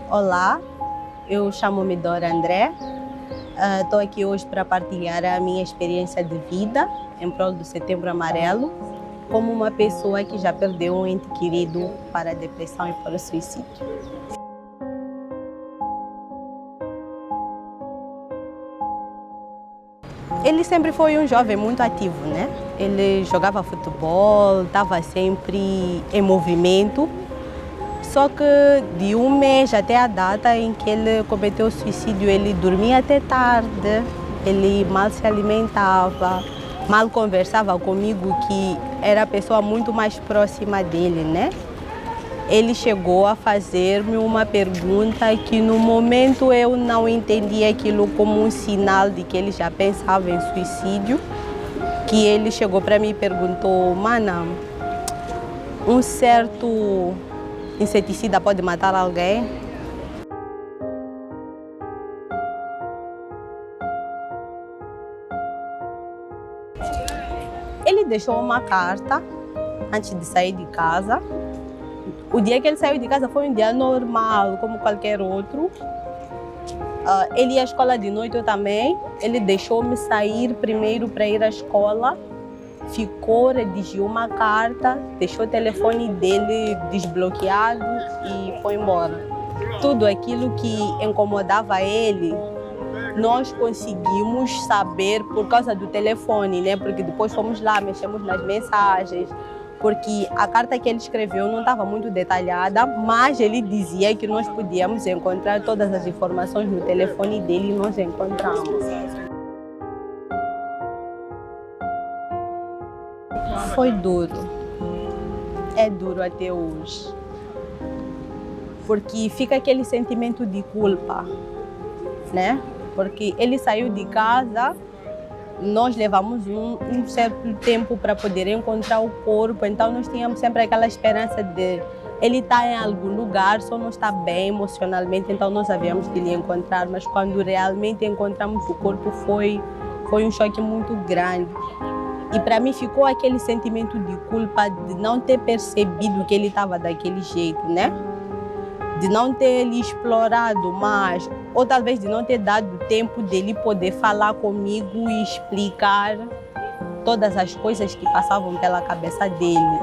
Olá, eu chamo-me Dora André. Estou aqui hoje para partilhar a minha experiência de vida em prol do Setembro Amarelo, como uma pessoa que já perdeu um ente querido para a depressão e para o suicídio. Ele sempre foi um jovem muito ativo, né? Ele jogava futebol, estava sempre em movimento. Só que de um mês até a data em que ele cometeu o suicídio, ele dormia até tarde, ele mal se alimentava, mal conversava comigo, que era a pessoa muito mais próxima dele, né? Ele chegou a fazer-me uma pergunta que no momento eu não entendi aquilo como um sinal de que ele já pensava em suicídio, que ele chegou para mim e perguntou: "Mana, um certo inseticida pode matar alguém?" Ele deixou uma carta antes de sair de casa. O dia que ele saiu de casa foi um dia normal, como qualquer outro. Ele ia à escola de noite, eu também. Ele deixou-me sair primeiro para ir à escola. Ficou, redigiu uma carta, deixou o telefone dele desbloqueado e foi embora. Tudo aquilo que incomodava ele, nós conseguimos saber por causa do telefone, né? Porque depois fomos lá, mexemos nas mensagens, porque a carta que ele escreveu não estava muito detalhada, mas ele dizia que nós podíamos encontrar todas as informações no telefone dele e nós encontramos. Foi duro. É duro até hoje. Porque fica aquele sentimento de culpa, né? Porque ele saiu de casa, nós levamos um certo tempo para poder encontrar o corpo, então nós tínhamos sempre aquela esperança de ele estar em algum lugar, só não está bem emocionalmente, então nós havíamos de lhe encontrar, mas quando realmente encontramos o corpo foi um choque muito grande. E para mim ficou aquele sentimento de culpa de não ter percebido que ele estava daquele jeito, né? De não ter lhe explorado mais, ou talvez de não ter dado tempo dele poder falar comigo e explicar todas as coisas que passavam pela cabeça dele.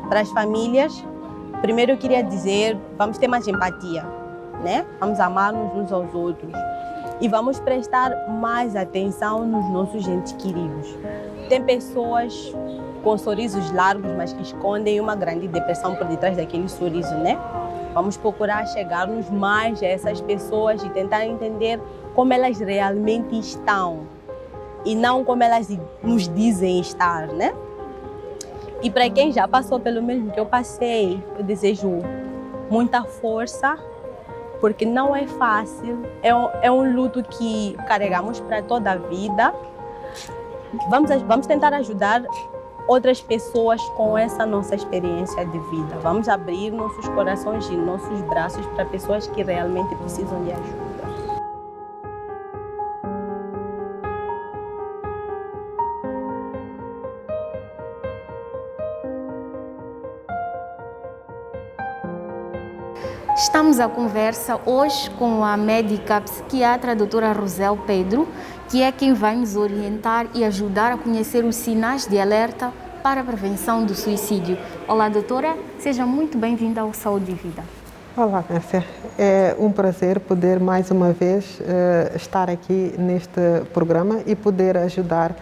Para as famílias, primeiro eu queria dizer, vamos ter mais empatia, né? Vamos amar-nos uns aos outros e vamos prestar mais atenção nos nossos entes queridos. Tem pessoas com sorrisos largos, mas que escondem uma grande depressão por detrás daquele sorriso, né? Vamos procurar chegar-nos mais a essas pessoas e tentar entender como elas realmente estão e não como elas nos dizem estar, né? E para quem já passou pelo mesmo que eu passei, eu desejo muita força, porque não é fácil, é um luto que carregamos para toda a vida. Vamos tentar ajudar outras pessoas com essa nossa experiência de vida. Vamos abrir nossos corações e nossos braços para pessoas que realmente precisam de ajuda. Estamos à conversa hoje com a médica psiquiatra doutora Rosel Pedro, que é quem vai nos orientar e ajudar a conhecer os sinais de alerta para a prevenção do suicídio. Olá, doutora, seja muito bem-vinda ao Saúde e Vida. Olá, Néssia. É um prazer poder mais uma vez estar aqui neste programa e poder ajudar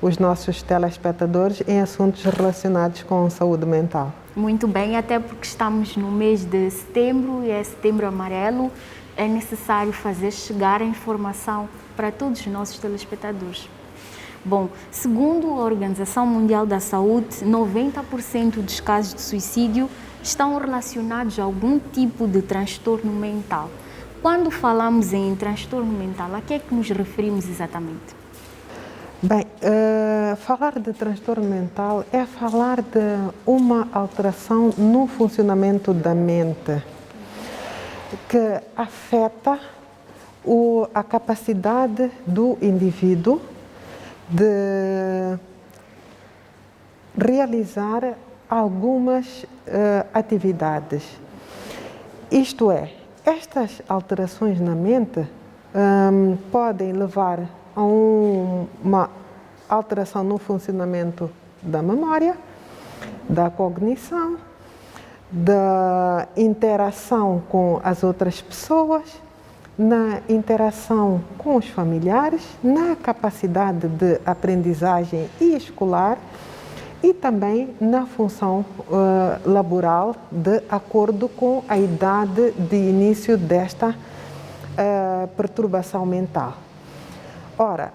os nossos telespectadores em assuntos relacionados com saúde mental. Muito bem, até porque estamos no mês de setembro e é Setembro Amarelo, é necessário fazer chegar a informação para todos os nossos telespectadores. Bom, segundo a Organização Mundial da Saúde, 90% dos casos de suicídio estão relacionados a algum tipo de transtorno mental. Quando falamos em transtorno mental, a que é que nos referimos exatamente? Bem, falar de transtorno mental é falar de uma alteração no funcionamento da mente que afeta a capacidade do indivíduo de realizar algumas atividades. Isto é, estas alterações na mente podem levar a uma alteração no funcionamento da memória, da cognição, da interação com as outras pessoas, na interação com os familiares, na capacidade de aprendizagem e escolar e também na função laboral de acordo com a idade de início desta perturbação mental. Ora,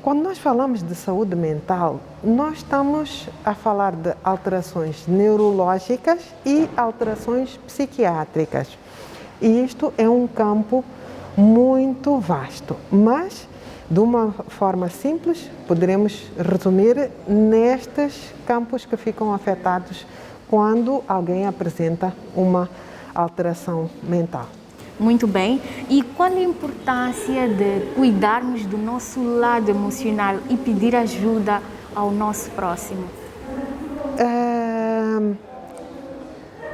quando nós falamos de saúde mental, nós estamos a falar de alterações neurológicas e alterações psiquiátricas. E isto é um campo muito vasto, mas de uma forma simples, poderemos resumir nestes campos que ficam afetados quando alguém apresenta uma alteração mental. Muito bem. E qual a importância de cuidarmos do nosso lado emocional e pedir ajuda ao nosso próximo?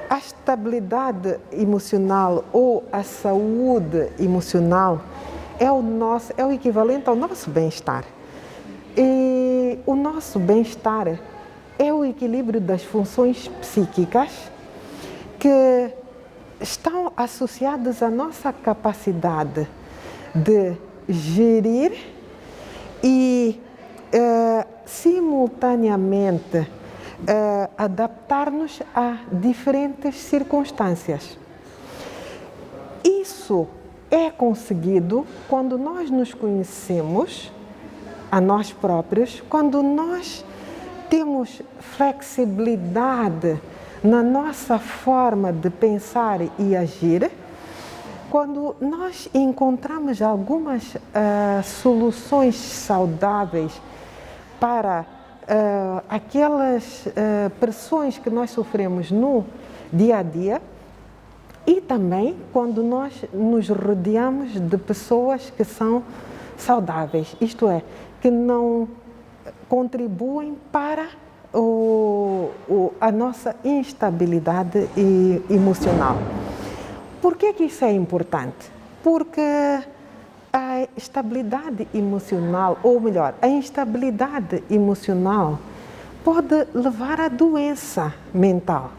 A estabilidade emocional ou a saúde emocional é o equivalente ao nosso bem-estar. E o nosso bem-estar é o equilíbrio das funções psíquicas que estão associadas à nossa capacidade de gerir e, simultaneamente, adaptar-nos a diferentes circunstâncias. Isso é conseguido quando nós nos conhecemos a nós próprios, quando nós temos flexibilidade na nossa forma de pensar e agir, quando nós encontramos algumas soluções saudáveis para aquelas pressões que nós sofremos no dia a dia e também quando nós nos rodeamos de pessoas que são saudáveis, isto é, que não contribuem para a nossa instabilidade emocional. Por que isso é importante? Porque a estabilidade emocional, ou melhor, a instabilidade emocional pode levar à doença mental.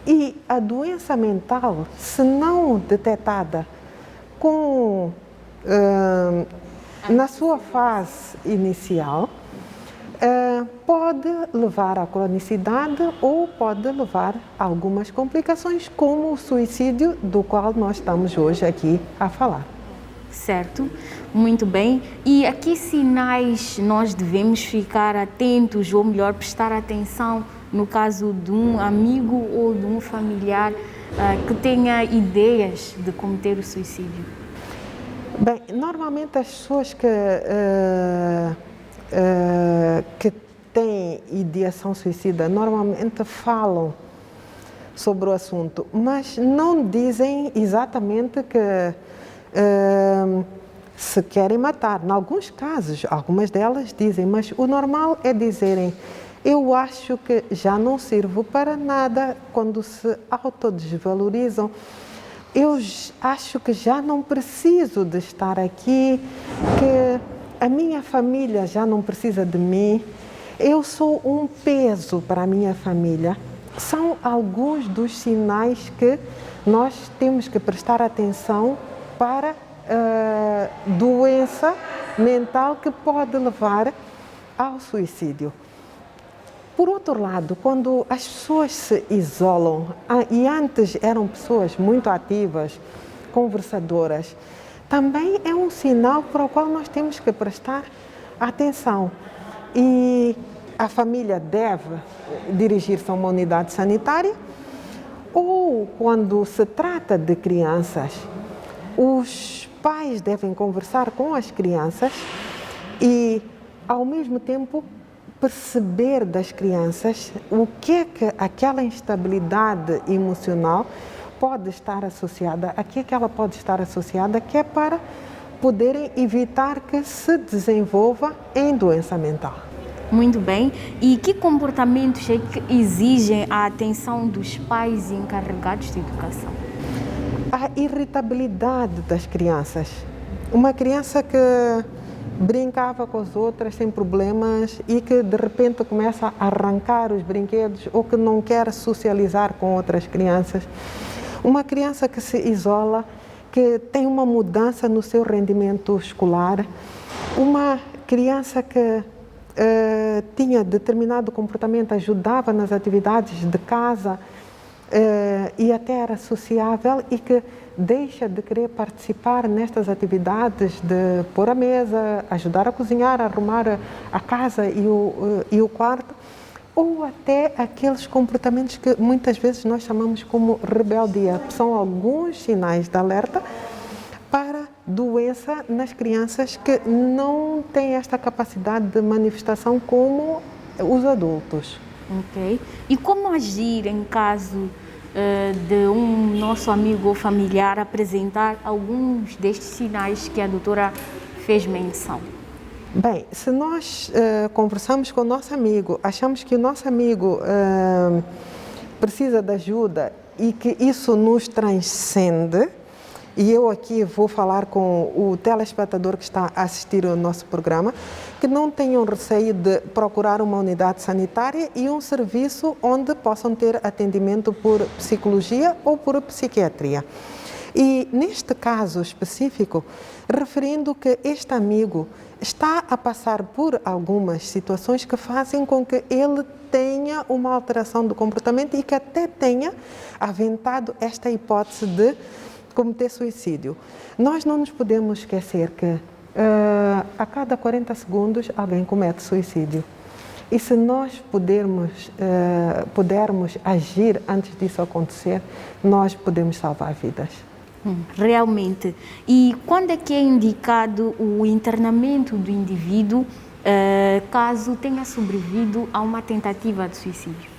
E a doença mental, se não detectada na sua fase inicial, pode levar à cronicidade ou pode levar a algumas complicações, como o suicídio, do qual nós estamos hoje aqui a falar. Certo, muito bem. E a que sinais nós devemos ficar atentos, ou melhor, prestar atenção no caso de um amigo ou de um familiar que tenha ideias de cometer o suicídio? Bem, normalmente as pessoas que têm ideação suicida normalmente falam sobre o assunto, mas não dizem exatamente que se querem matar. Em alguns casos, algumas delas dizem, mas o normal é dizerem: eu acho que já não sirvo para nada. Quando se autodesvalorizam, eu acho que já não preciso de estar aqui, que a minha família já não precisa de mim, eu sou um peso para a minha família. São alguns dos sinais que nós temos que prestar atenção para doença mental que pode levar ao suicídio. Por outro lado, quando as pessoas se isolam, e antes eram pessoas muito ativas, conversadoras, também é um sinal para o qual nós temos que prestar atenção. E a família deve dirigir-se a uma unidade sanitária, ou quando se trata de crianças, os pais devem conversar com as crianças e, ao mesmo tempo, perceber das crianças o que é que aquela instabilidade emocional pode estar associada, a que é que ela pode estar associada, que é para poderem evitar que se desenvolva em doença mental. Muito bem. E que comportamentos é que exigem a atenção dos pais encarregados de educação? A irritabilidade das crianças. Uma criança que brincava com as outras sem problemas e que de repente começa a arrancar os brinquedos ou que não quer socializar com outras crianças. Uma criança que se isola, que tem uma mudança no seu rendimento escolar. Uma criança que tinha determinado comportamento, ajudava nas atividades de casa e até era sociável e que deixa de querer participar nestas atividades de pôr a mesa, ajudar a cozinhar, a arrumar a casa e o quarto, ou até aqueles comportamentos que muitas vezes nós chamamos como rebeldia. São alguns sinais de alerta para doença nas crianças que não têm esta capacidade de manifestação como os adultos. Ok. E como agir em caso de um nosso amigo ou familiar apresentar alguns destes sinais que a doutora fez menção? Bem, se nós conversamos com o nosso amigo, achamos que o nosso amigo precisa de ajuda e que isso nos transcende, e eu aqui vou falar com o telespectador que está a assistir ao nosso programa, que não tenham receio de procurar uma unidade sanitária e um serviço onde possam ter atendimento por psicologia ou por psiquiatria. E neste caso específico, referindo que este amigo está a passar por algumas situações que fazem com que ele tenha uma alteração do comportamento e que até tenha aventado esta hipótese de cometer suicídio. Nós não nos podemos esquecer que a cada 40 segundos alguém comete suicídio. E se nós pudermos agir antes disso acontecer, nós podemos salvar vidas. Realmente. E quando é que é indicado o internamento do indivíduo caso tenha sobrevivido a uma tentativa de suicídio?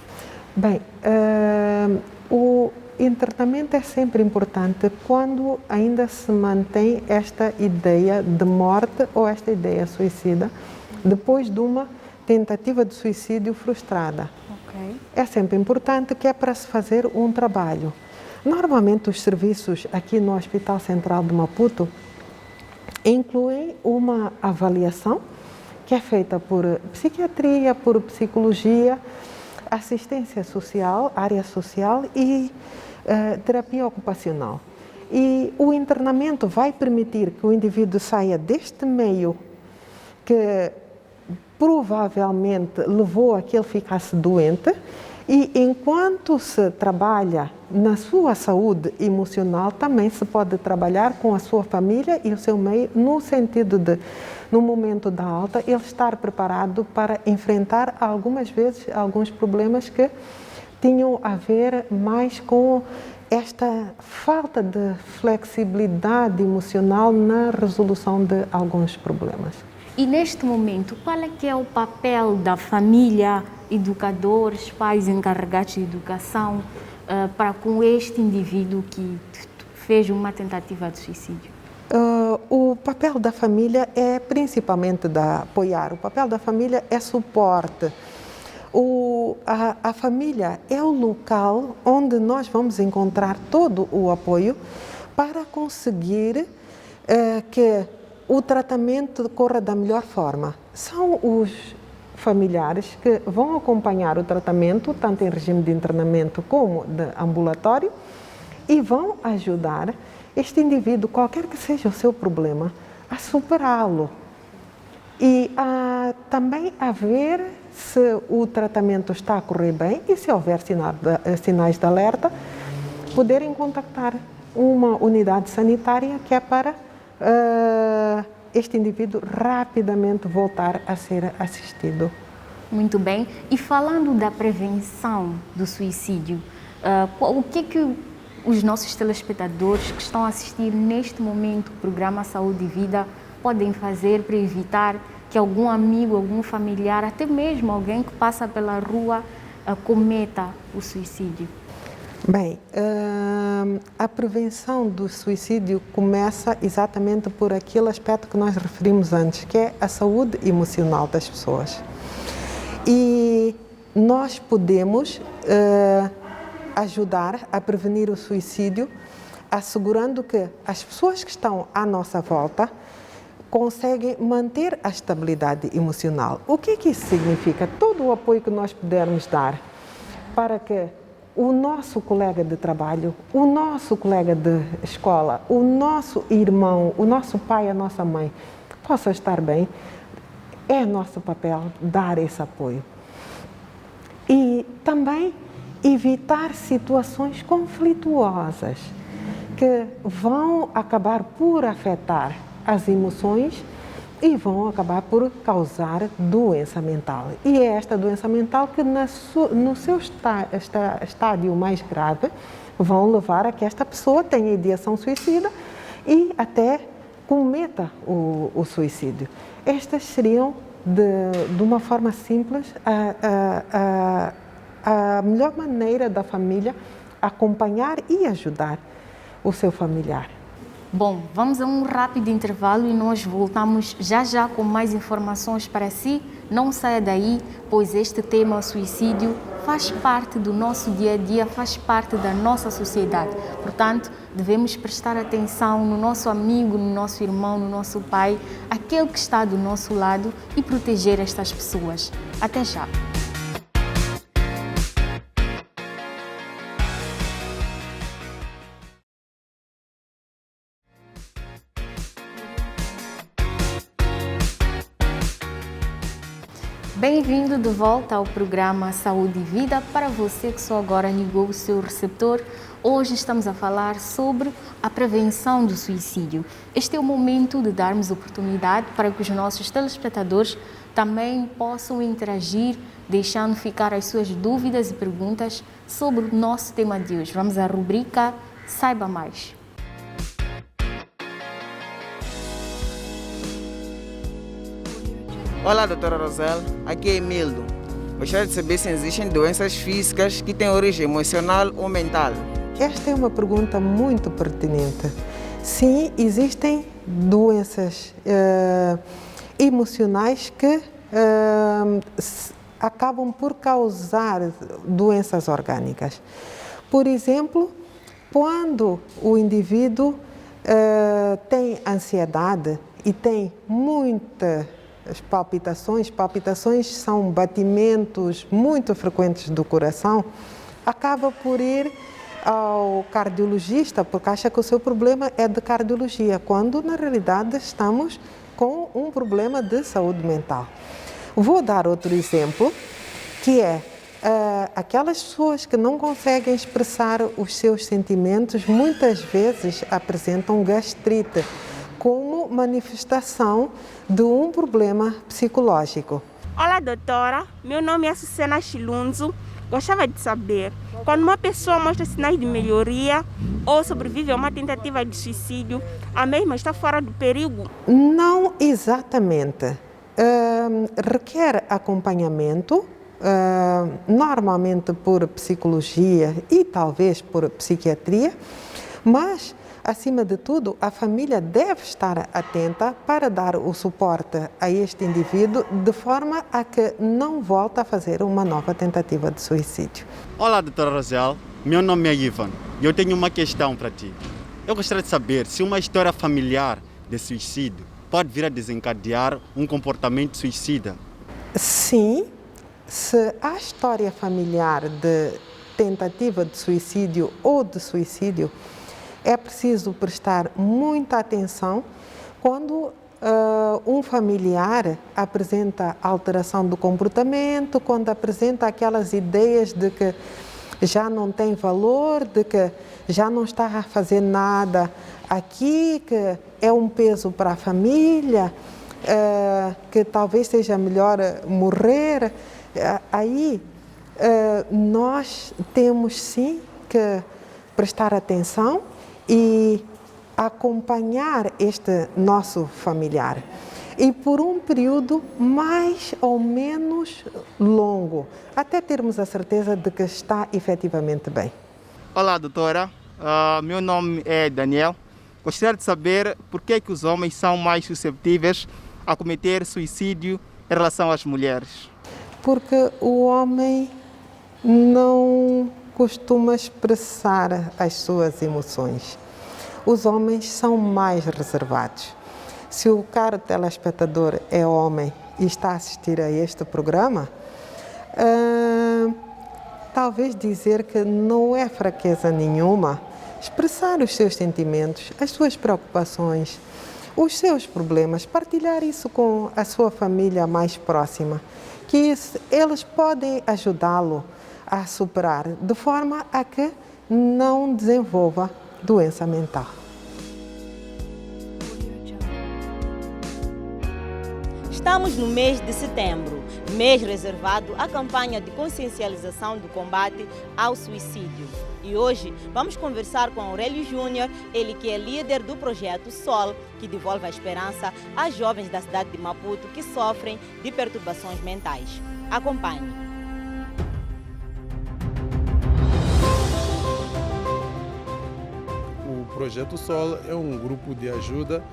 Bem, o internamento é sempre importante quando ainda se mantém esta ideia de morte ou esta ideia suicida depois de uma tentativa de suicídio frustrada. Okay. É sempre importante que é para se fazer um trabalho. Normalmente os serviços aqui no Hospital Central de Maputo incluem uma avaliação que é feita por psiquiatria, por psicologia, assistência social, área social e terapia ocupacional. E o internamento vai permitir que o indivíduo saia deste meio que provavelmente levou a que ele ficasse doente e enquanto se trabalha na sua saúde emocional, também se pode trabalhar com a sua família e o seu meio no sentido de, no momento da alta, ele estar preparado para enfrentar algumas vezes alguns problemas que tinham a ver mais com esta falta de flexibilidade emocional na resolução de alguns problemas. E neste momento, qual é que é o papel da família, educadores, pais encarregados de educação para com este indivíduo que fez uma tentativa de suicídio? O papel da família é principalmente de apoiar, o papel da família é suporte. A família é o local onde nós vamos encontrar todo o apoio para conseguir que o tratamento decorra da melhor forma. São os familiares que vão acompanhar o tratamento, tanto em regime de internamento como de ambulatório, e vão ajudar este indivíduo, qualquer que seja o seu problema, a superá-lo. E também a ver se o tratamento está a correr bem e se houver sinais de alerta, poderem contactar uma unidade sanitária que é para este indivíduo rapidamente voltar a ser assistido. Muito bem. E falando da prevenção do suicídio, o que é que os nossos telespectadores que estão a assistir neste momento o programa Saúde e Vida podem fazer para evitar que algum amigo, algum familiar, até mesmo alguém que passa pela rua cometa o suicídio? Bem, a prevenção do suicídio começa exatamente por aquele aspecto que nós referimos antes, que é a saúde emocional das pessoas. E nós podemos ajudar a prevenir o suicídio, assegurando que as pessoas que estão à nossa volta conseguem manter a estabilidade emocional. O que isso significa? Todo o apoio que nós pudermos dar para que o nosso colega de trabalho, o nosso colega de escola, o nosso irmão, o nosso pai, a nossa mãe possa estar bem, é nosso papel dar esse apoio. E também evitar situações conflituosas que vão acabar por afetar as emoções e vão acabar por causar doença mental. E é esta doença mental que no seu estádio mais grave vão levar a que esta pessoa tenha ideação suicida e até cometa o suicídio. Estas seriam, de uma forma simples, a melhor maneira da família acompanhar e ajudar o seu familiar. Bom, vamos a um rápido intervalo e nós voltamos já com mais informações para si. Não saia daí, pois este tema suicídio faz parte do nosso dia a dia, faz parte da nossa sociedade. Portanto, devemos prestar atenção no nosso amigo, no nosso irmão, no nosso pai, aquele que está do nosso lado e proteger estas pessoas. Até já! Bem-vindo de volta ao programa Saúde e Vida. Para você que só agora ligou o seu receptor, hoje estamos a falar sobre a prevenção do suicídio. Este é o momento de darmos oportunidade para que os nossos telespectadores também possam interagir, deixando ficar as suas dúvidas e perguntas sobre o nosso tema de hoje. Vamos à rubrica Saiba Mais. Olá, doutora Rosel. Aqui é Emildo. Gostaria de saber se existem doenças físicas que têm origem emocional ou mental. Esta é uma pergunta muito pertinente. Sim, existem doenças emocionais que acabam por causar doenças orgânicas. Por exemplo, quando o indivíduo tem ansiedade e tem muita palpitações são batimentos muito frequentes do coração, acaba por ir ao cardiologista porque acha que o seu problema é de cardiologia, quando na realidade estamos com um problema de saúde mental. Vou dar outro exemplo, que é aquelas pessoas que não conseguem expressar os seus sentimentos, muitas vezes apresentam gastrite como manifestação de um problema psicológico. Olá, doutora. Meu nome é Susana Chilunzo. Gostava de saber, quando uma pessoa mostra sinais de melhoria ou sobrevive a uma tentativa de suicídio, a mesma está fora do perigo? Não exatamente. Requer acompanhamento, normalmente por psicologia e talvez por psiquiatria, mas acima de tudo, a família deve estar atenta para dar o suporte a este indivíduo de forma a que não volte a fazer uma nova tentativa de suicídio. Olá, doutora Rosel. Meu nome é Ivan e eu tenho uma questão para ti. Eu gostaria de saber se uma história familiar de suicídio pode vir a desencadear um comportamento suicida. Sim, se a história familiar de tentativa de suicídio ou de suicídio, é preciso prestar muita atenção quando um familiar apresenta alteração do comportamento, quando apresenta aquelas ideias de que já não tem valor, de que já não está a fazer nada aqui, que é um peso para a família, que talvez seja melhor morrer. Aí nós temos sim que prestar atenção e acompanhar este nosso familiar. E por um período mais ou menos longo, até termos a certeza de que está efetivamente bem. Olá, doutora. Meu nome é Daniel. Gostaria de saber por que os homens são mais suscetíveis a cometer suicídio em relação às mulheres. porque o homem não costuma expressar as suas emoções. Os homens são mais reservados. Se o caro telespectador é homem e está a assistir a este programa, talvez dizer que não é fraqueza nenhuma expressar os seus sentimentos, as suas preocupações, os seus problemas, partilhar isso com a sua família mais próxima, que eles podem ajudá-lo a superar, de forma a que não desenvolva doença mental. Estamos no mês de setembro, mês reservado à campanha de consciencialização do combate ao suicídio. E hoje vamos conversar com Aurélio Júnior, ele que é líder do projeto SOL, que devolve a esperança às jovens da cidade de Maputo que sofrem de perturbações mentais. Acompanhe. O projeto SOL é um grupo de ajuda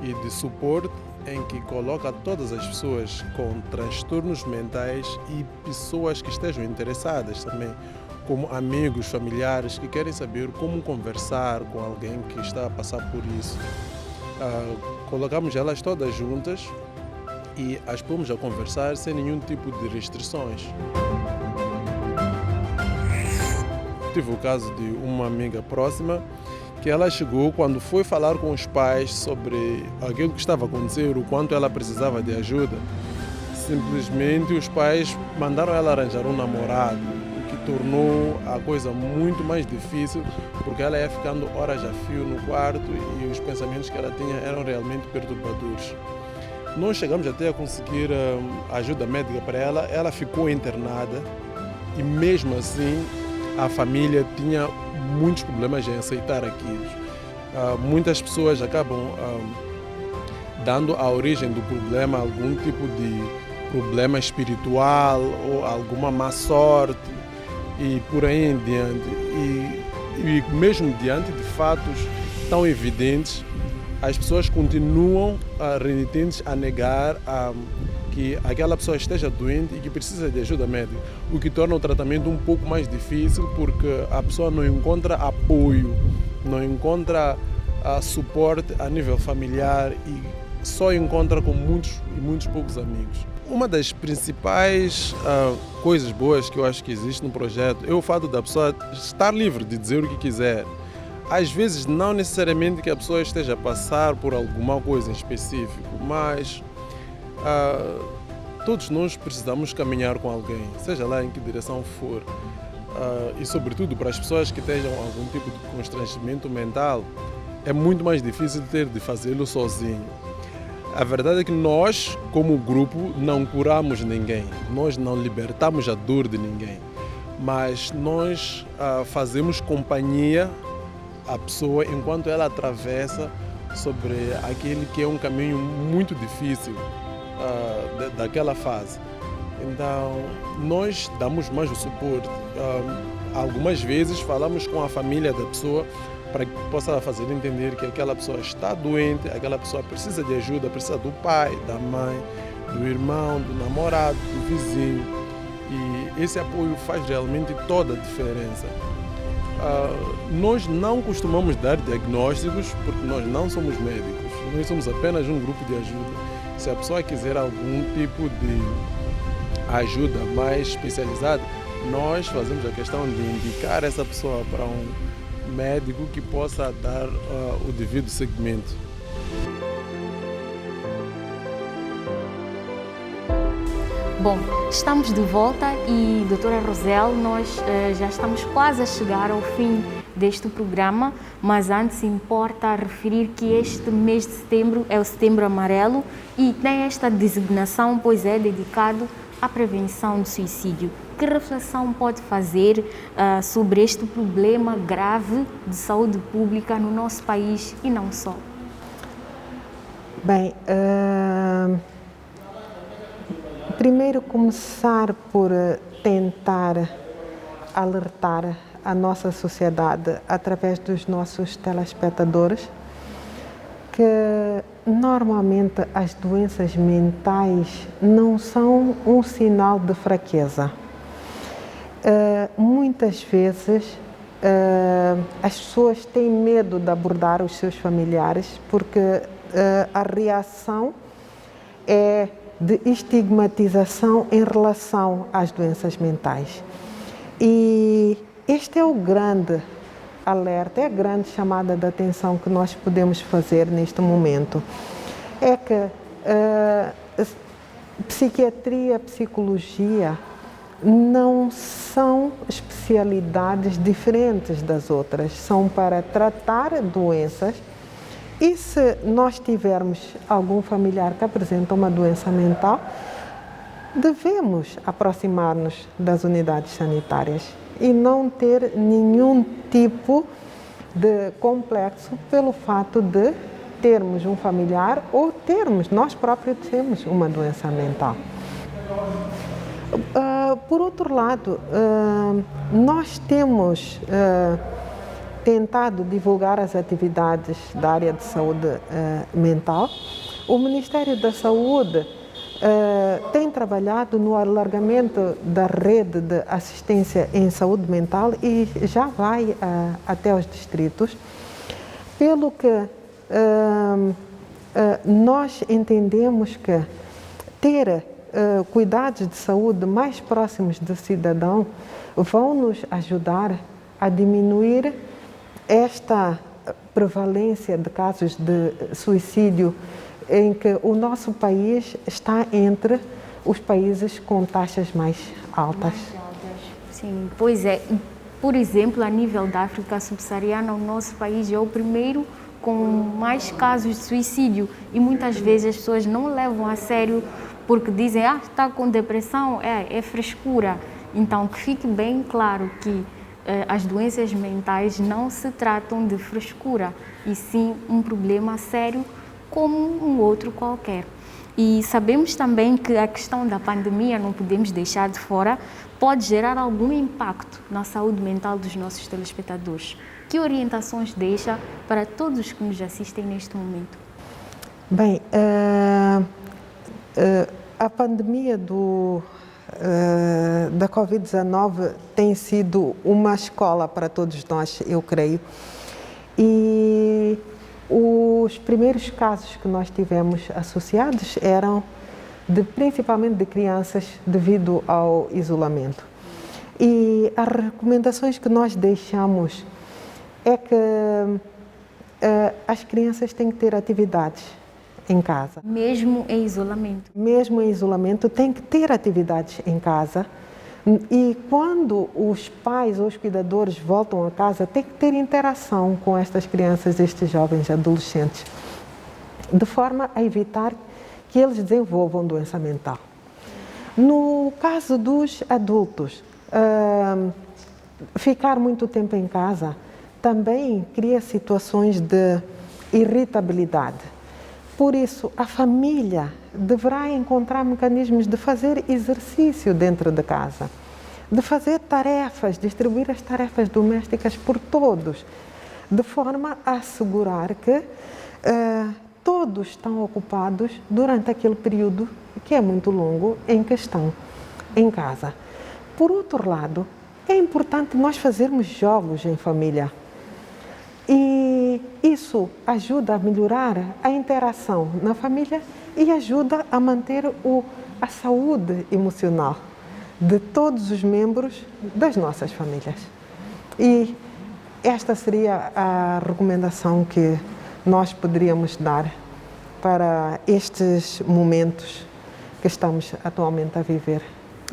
e de suporte em que coloca todas as pessoas com transtornos mentais e pessoas que estejam interessadas também, como amigos, familiares, que querem saber como conversar com alguém que está a passar por isso. Colocamos elas todas juntas e as pomos a conversar sem nenhum tipo de restrições. Tive o caso de uma amiga próxima que ela chegou quando foi falar com os pais sobre aquilo que estava a acontecer, o quanto ela precisava de ajuda. Simplesmente os pais mandaram ela arranjar um namorado, o que tornou a coisa muito mais difícil, porque ela ia ficando horas a fio no quarto e os pensamentos que ela tinha eram realmente perturbadores. Nós chegamos até a conseguir ajuda médica para ela, ela ficou internada e mesmo assim a família tinha muitos problemas em aceitar aquilo. Muitas pessoas acabam dando a origem do problema a algum tipo de problema espiritual ou alguma má sorte e por aí em diante. E mesmo diante de fatos tão evidentes, as pessoas continuam renitentes a negar que aquela pessoa esteja doente e que precisa de ajuda médica, o que torna o tratamento um pouco mais difícil porque a pessoa não encontra apoio, não encontra suporte a nível familiar e só encontra com muitos e muitos poucos amigos. Uma das principais coisas boas que eu acho que existe no projeto é o fato da pessoa estar livre de dizer o que quiser. Às vezes não necessariamente que a pessoa esteja a passar por alguma coisa em específico, mas todos nós precisamos caminhar com alguém, seja lá em que direção for. E sobretudo para as pessoas que tenham algum tipo de constrangimento mental, é muito mais difícil ter de fazê-lo sozinho. A verdade é que nós, como grupo, não curamos ninguém, nós não libertamos a dor de ninguém, mas nós fazemos companhia à pessoa enquanto ela atravessa sobre aquele que é um caminho muito difícil daquela fase. Então, nós damos mais o suporte. Algumas vezes falamos com a família da pessoa para que possa fazer entender que aquela pessoa está doente, aquela pessoa precisa de ajuda, precisa do pai, da mãe, do irmão, do namorado, do vizinho. E esse apoio faz realmente toda a diferença. Nós não costumamos dar diagnósticos porque nós não somos médicos, nós somos apenas um grupo de ajuda. Se a pessoa quiser algum tipo de ajuda mais especializada, nós fazemos a questão de indicar essa pessoa para um médico que possa dar o devido seguimento. Bom, estamos de volta e, doutora Rosel, nós já estamos quase a chegar ao fim deste programa, mas antes importa referir que este mês de setembro é o Setembro Amarelo e tem esta designação, pois é dedicado à prevenção do suicídio. Que reflexão pode fazer sobre este problema grave de saúde pública no nosso país e não só? Bem, primeiro começar por tentar alertar a nossa sociedade através dos nossos telespectadores que normalmente as doenças mentais não são um sinal de fraqueza. Muitas vezes as pessoas têm medo de abordar os seus familiares porque a reação é de estigmatização em relação às doenças mentais. E este é o grande alerta, é a grande chamada de atenção que nós podemos fazer neste momento. É que psiquiatria, psicologia não são especialidades diferentes das outras, são para tratar doenças. E se nós tivermos algum familiar que apresenta uma doença mental, devemos aproximar-nos das unidades sanitárias e não ter nenhum tipo de complexo pelo fato de termos um familiar ou nós próprios temos uma doença mental. Por outro lado, nós temos tentado divulgar as atividades da área de saúde mental. O Ministério da Saúde tem trabalhado no alargamento da rede de assistência em saúde mental e já vai até os distritos, pelo que nós entendemos que ter cuidados de saúde mais próximos do cidadão vão nos ajudar a diminuir esta prevalência de casos de suicídio em que o nosso país está entre os países com taxas mais altas. Sim, pois é. Por exemplo, a nível da África subsaariana, o nosso país é o primeiro com mais casos de suicídio e muitas vezes as pessoas não levam a sério porque dizem, está com depressão, é frescura. Então, que fique bem claro que as doenças mentais não se tratam de frescura, e sim um problema sério como um outro qualquer. E sabemos também que a questão da pandemia, não podemos deixar de fora, pode gerar algum impacto na saúde mental dos nossos telespectadores. Que orientações deixa para todos que nos assistem neste momento? Bem, a pandemia da Covid-19 tem sido uma escola para todos nós, eu creio. E os primeiros casos que nós tivemos associados eram principalmente de crianças devido ao isolamento. E as recomendações que nós deixamos é que as crianças têm que ter atividades em casa. Mesmo em isolamento? Mesmo em isolamento, tem que ter atividades em casa. E quando os pais ou os cuidadores voltam a casa, tem que ter interação com estas crianças, estes jovens adolescentes, de forma a evitar que eles desenvolvam doença mental. No caso dos adultos, ficar muito tempo em casa também cria situações de irritabilidade. Por isso, a família deverá encontrar mecanismos de fazer exercício dentro de casa, de fazer tarefas, distribuir as tarefas domésticas por todos, de forma a assegurar que todos estão ocupados durante aquele período, que é muito longo, em que estão em casa. Por outro lado, é importante nós fazermos jogos em família. E isso ajuda a melhorar a interação na família e ajuda a manter a saúde emocional de todos os membros das nossas famílias. E esta seria a recomendação que nós poderíamos dar para estes momentos que estamos atualmente a viver.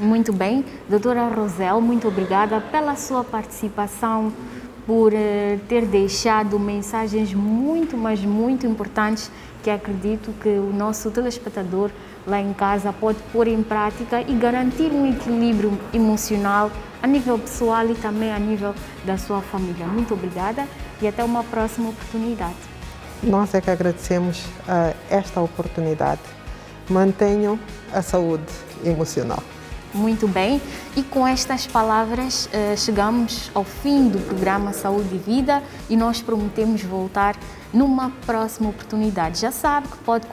Muito bem. Doutora Rosel, muito obrigada pela sua participação, por ter deixado mensagens muito, mas muito importantes que acredito que o nosso telespectador lá em casa pode pôr em prática e garantir um equilíbrio emocional a nível pessoal e também a nível da sua família. Muito obrigada e até uma próxima oportunidade. Nós é que agradecemos esta oportunidade. Mantenham a saúde emocional. Muito bem, e com estas palavras chegamos ao fim do programa Saúde e Vida e nós prometemos voltar numa próxima oportunidade. Já sabe que pode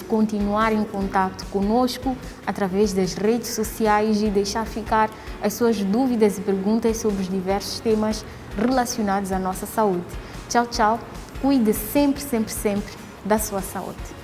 continuar em contato conosco através das redes sociais e deixar ficar as suas dúvidas e perguntas sobre os diversos temas relacionados à nossa saúde. Tchau, tchau. Cuide sempre, sempre, sempre da sua saúde.